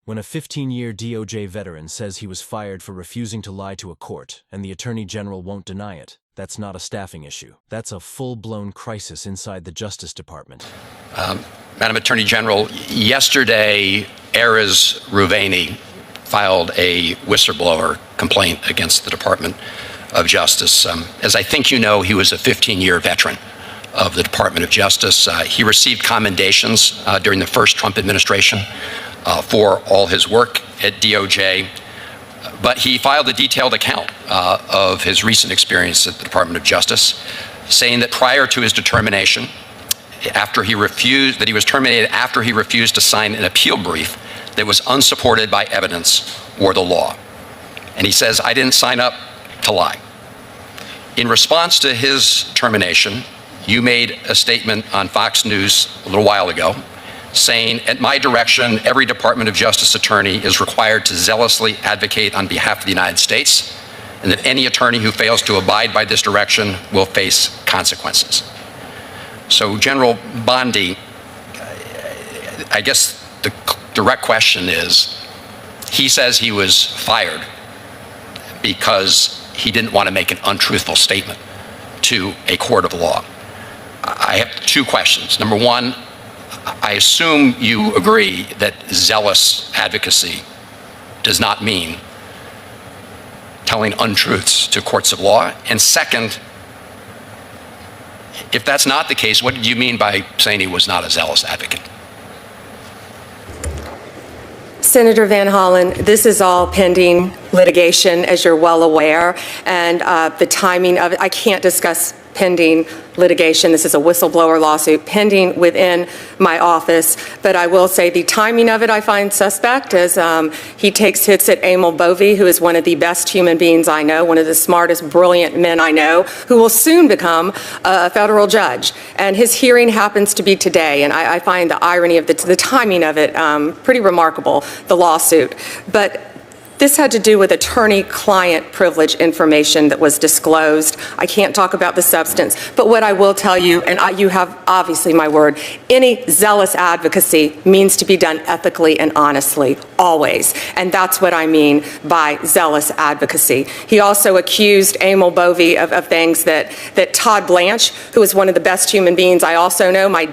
When a 15-year DOJ veteran says he was fired for refusing to lie to a court and the Attorney General won't deny it, that's not a staffing issue. That's a full-blown crisis inside the Justice Department. Madam Attorney General, yesterday, Erez Ruveni filed a whistleblower complaint against the Department of Justice. As I think you know, he was a 15-year veteran of the Department of Justice. He received commendations during the first Trump administration for all his work at DOJ, but he filed a detailed account of his recent experience at the Department of Justice, saying that prior to his determination, that he was terminated after he refused to sign an appeal brief that was unsupported by evidence or the law. And he says, "I didn't sign up to lie." In response to his termination, you made a statement on Fox News a little while ago saying, "At my direction, every Department of Justice attorney is required to zealously advocate on behalf of the United States, and that any attorney who fails to abide by this direction will face consequences." So, General Bondi, I guess the direct question is, he says he was fired because he didn't want to make an untruthful statement to a court of law. I have two questions. Number one, I assume you agree that zealous advocacy does not mean telling untruths to courts of law. And second, if that's not the case, what did you mean by saying he was not a zealous advocate? Senator Van Hollen, this is all pending litigation, as you're well aware, and the timing of it, I can't discuss pending litigation. This is a whistleblower lawsuit pending within my office, but I will say the timing of it I find suspect, as he takes hits at Emil Bovee, who is one of the best human beings I know, one of the smartest, brilliant men I know, who will soon become a federal judge. And his hearing happens to be today, and I find the irony of the timing of it pretty remarkable, the lawsuit. But this had to do with attorney-client privilege information that was disclosed. I can't talk about the substance, but what I will tell you, and you have obviously my word, any zealous advocacy means to be done ethically and honestly, always. And that's what I mean by zealous advocacy. He also accused Emil Bovee of things that Todd Blanche, who is one of the best human beings I also know, my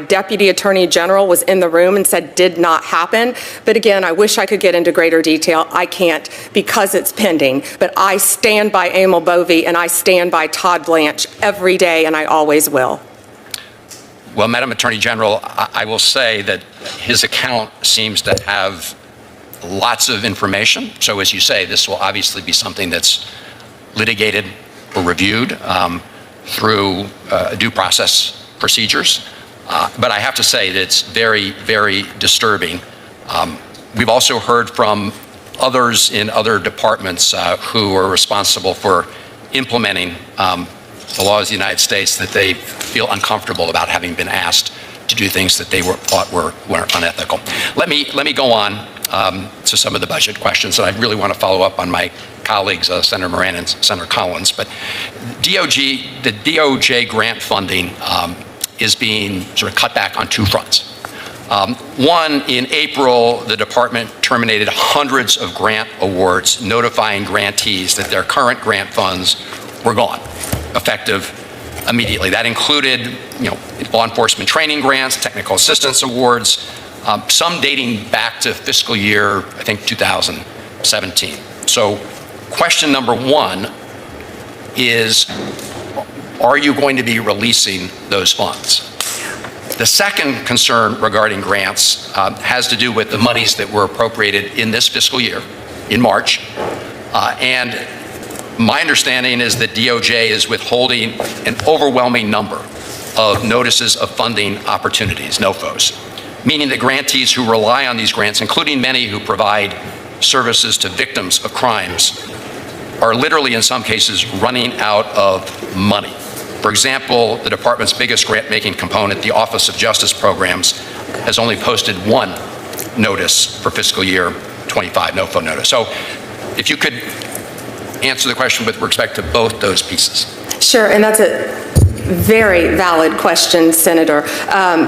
deputy attorney general, was in the room and said did not happen. But again, I wish I could get into greater detail. I can't because it's pending, but I stand by Emil Bovee and I stand by Todd Blanche every day, and I always will. Well, Madam Attorney General, I will say that his account seems to have lots of information. So as you say, this will obviously be something that's litigated or reviewed through due process procedures. But I have to say that it's very, very disturbing. We've also heard from others in other departments who are responsible for implementing the laws of the United States that they feel uncomfortable about having been asked to do things that they thought were unethical. Let me go on to some of the budget questions, and I really want to follow up on my colleagues, Senator Moran and Senator Collins. But the DOJ grant funding is being sort of cut back on two fronts. One, in April, the department terminated hundreds of grant awards, notifying grantees that their current grant funds were gone, effective immediately. That included, law enforcement training grants, technical assistance awards, some dating back to fiscal year, I think, 2017. So, question number one is, are you going to be releasing those funds? The second concern regarding grants has to do with the monies that were appropriated in this fiscal year, in March. And my understanding is that DOJ is withholding an overwhelming number of notices of funding opportunities, NOFOs, meaning that grantees who rely on these grants, including many who provide services to victims of crimes, are literally, in some cases, running out of money. For example, the department's biggest grant-making component, the Office of Justice Programs, has only posted one notice for fiscal year 25, NOFO notice. So if you could answer the question with respect to both those pieces. Sure, and that's it. Very valid question, Senator.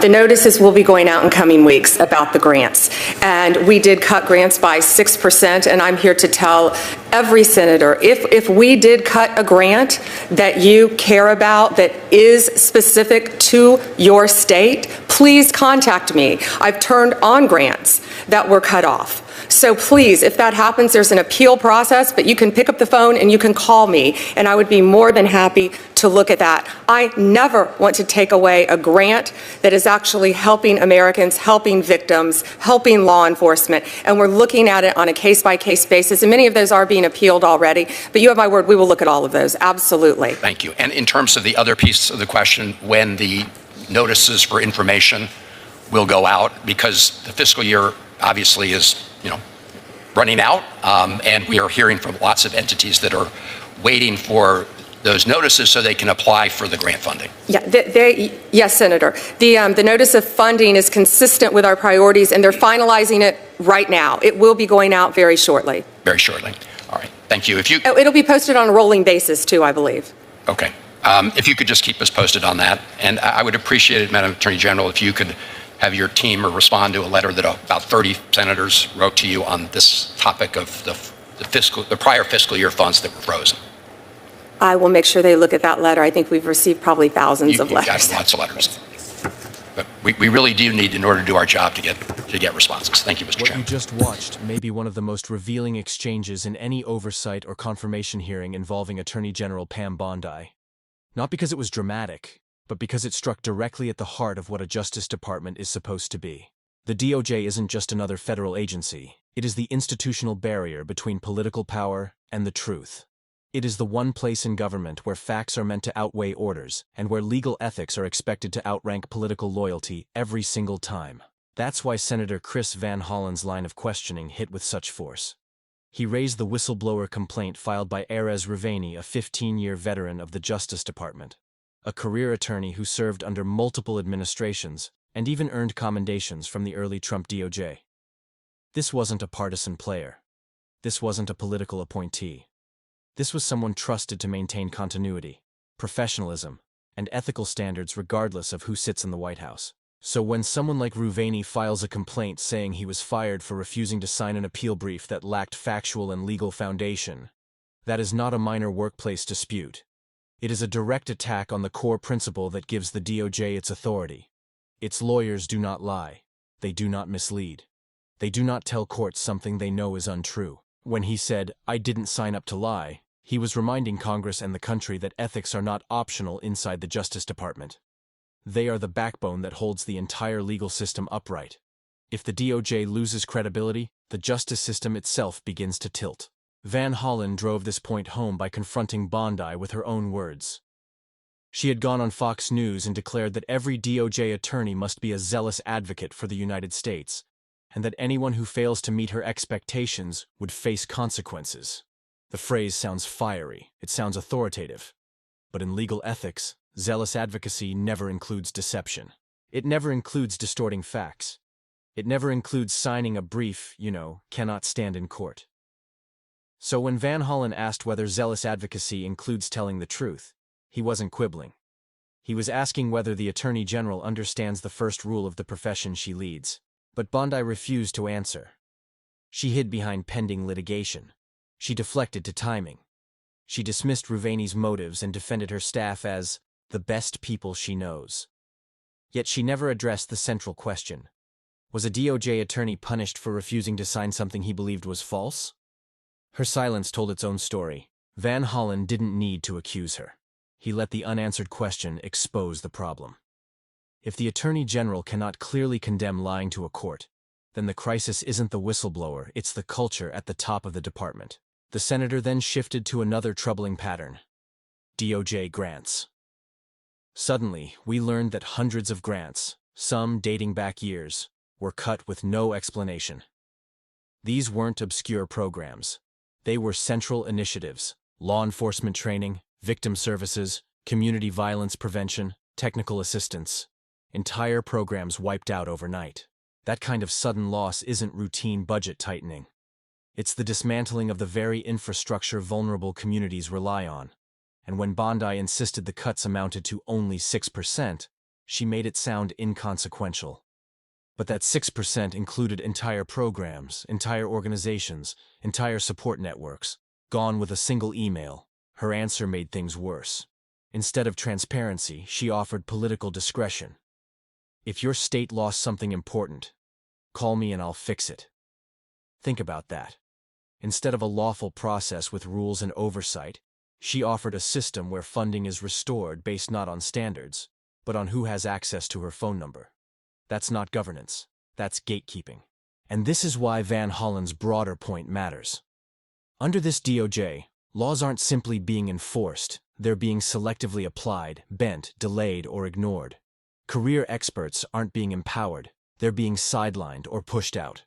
The notices will be going out in coming weeks about the grants. And we did cut grants by 6%, and I'm here to tell every senator, if we did cut a grant that you care about that is specific to your state, please contact me. I've turned on grants that were cut off. So please, if that happens, there's an appeal process, but you can pick up the phone and you can call me, and I would be more than happy to look at that. I never want to take away a grant that is actually helping Americans, helping victims, helping law enforcement, and we're looking at it on a case-by-case basis, and many of those are being appealed already, but you have my word, we will look at all of those, absolutely. Thank you. And in terms of the other piece of the question, when the notices for information will go out, because the fiscal year obviously is, running out, and we are hearing from lots of entities that are waiting for those notices so they can apply for the grant funding. Yeah, yes, Senator. The notice of funding is consistent with our priorities, and they're finalizing it right now. It will be going out very shortly. Very shortly. All right. Thank you. It'll be posted on a rolling basis, too, I believe. Okay. If you could just keep us posted on that. And I would appreciate it, Madam Attorney General, if you could have your team respond to a letter that about 30 senators wrote to you on this topic of the prior fiscal year funds that were frozen. I will make sure they look at that letter. I think we've received probably thousands of letters. You've got lots of letters. But we really do need, in order to do our job, to get responses. Thank you, Mr. Chairman. What you just watched may be one of the most revealing exchanges in any oversight or confirmation hearing involving Attorney General Pam Bondi. Not because it was dramatic, but because it struck directly at the heart of what a Justice Department is supposed to be. The DOJ isn't just another federal agency. It is the institutional barrier between political power and the truth. It is the one place in government where facts are meant to outweigh orders, and where legal ethics are expected to outrank political loyalty every single time. That's why Senator Chris Van Hollen's line of questioning hit with such force. He raised the whistleblower complaint filed by Erez Ruveni, a 15-year veteran of the Justice Department, a career attorney who served under multiple administrations and even earned commendations from the early Trump DOJ. This wasn't a partisan player. This wasn't a political appointee. This was someone trusted to maintain continuity, professionalism, and ethical standards regardless of who sits in the White House. So when someone like Ruveni files a complaint saying he was fired for refusing to sign an appeal brief that lacked factual and legal foundation, that is not a minor workplace dispute. It is a direct attack on the core principle that gives the DOJ its authority. Its lawyers do not lie. They do not mislead. They do not tell courts something they know is untrue. When he said, "I didn't sign up to lie," he was reminding Congress and the country that ethics are not optional inside the Justice Department. They are the backbone that holds the entire legal system upright. If the DOJ loses credibility, the justice system itself begins to tilt. Van Hollen drove this point home by confronting Bondi with her own words. She had gone on Fox News and declared that every DOJ attorney must be a zealous advocate for the United States, and that anyone who fails to meet her expectations would face consequences. The phrase sounds fiery, it sounds authoritative. But in legal ethics, zealous advocacy never includes deception. It never includes distorting facts. It never includes signing a brief, cannot stand in court. So when Van Hollen asked whether zealous advocacy includes telling the truth, he wasn't quibbling. He was asking whether the Attorney General understands the first rule of the profession she leads. But Bondi refused to answer. She hid behind pending litigation. She deflected to timing. She dismissed Ruveni's motives and defended her staff as the best people she knows. Yet she never addressed the central question. Was a DOJ attorney punished for refusing to sign something he believed was false? Her silence told its own story. Van Hollen didn't need to accuse her. He let the unanswered question expose the problem. If the Attorney General cannot clearly condemn lying to a court, then the crisis isn't the whistleblower, it's the culture at the top of the department. The senator then shifted to another troubling pattern: DOJ grants. Suddenly, we learned that hundreds of grants, some dating back years, were cut with no explanation. These weren't obscure programs. They were central initiatives: law enforcement training, victim services, community violence prevention, technical assistance. Entire programs wiped out overnight. That kind of sudden loss isn't routine budget tightening. It's the dismantling of the very infrastructure vulnerable communities rely on. and when Bondi insisted the cuts amounted to only 6%, she made it sound inconsequential. But that 6% included entire programs, entire organizations, entire support networks, gone with a single email. Her answer made things worse. Instead of transparency, she offered political discretion. If your state lost something important, call me and I'll fix it. Think about that. Instead of a lawful process with rules and oversight, she offered a system where funding is restored based not on standards, but on who has access to her phone number. That's not governance. That's gatekeeping. And this is why Van Hollen's broader point matters. Under this DOJ, laws aren't simply being enforced, they're being selectively applied, bent, delayed, or ignored. Career experts aren't being empowered, they're being sidelined or pushed out.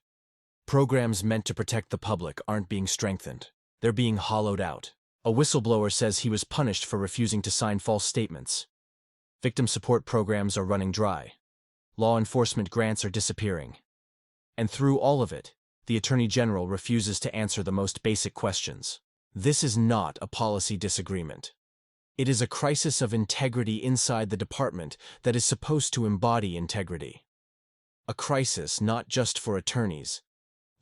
Programs meant to protect the public aren't being strengthened, they're being hollowed out. A whistleblower says he was punished for refusing to sign false statements. Victim support programs are running dry. Law enforcement grants are disappearing. And through all of it, the Attorney General refuses to answer the most basic questions. This is not a policy disagreement. It is a crisis of integrity inside the department that is supposed to embody integrity. A crisis not just for attorneys,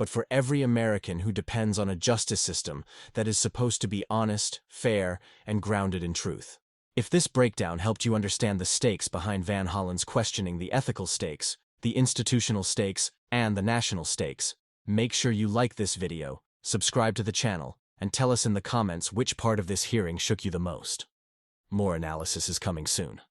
but for every American who depends on a justice system that is supposed to be honest, fair, and grounded in truth. If this breakdown helped you understand the stakes behind Van Hollen's questioning the ethical stakes, the institutional stakes, and the national stakes, make sure you like this video, subscribe to the channel, and tell us in the comments which part of this hearing shook you the most. More analysis is coming soon.